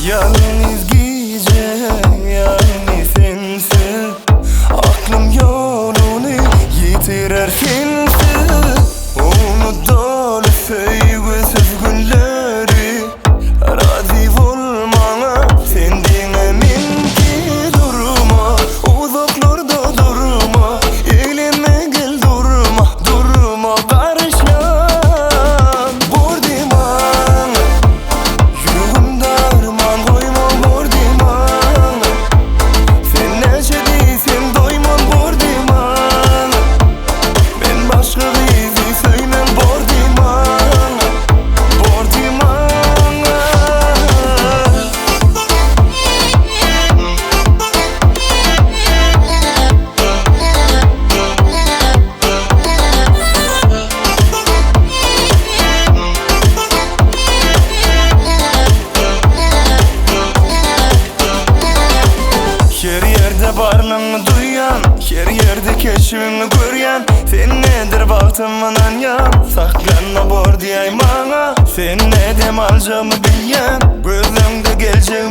Yalnız gece, yalnız sensiz aklım yolunu yitirer sensiz. Onu dolu sevgisiz günleri razı olmana senden emin ki durma. Uzaklarda durma, elime gel durma, durma barışma. Bordiman yüreğim darman koyma bordiman. Sen neşe değilsin doyman bordiman. Ben başka bizi söylem bordiman, bordiman. Her yerde varlığını duyan, her yerde keşfini göryen. Sen nedir baktımından yan, saklanma bor diyey bana. Sen ne dem alacağımı bilyen, gözümde gelecek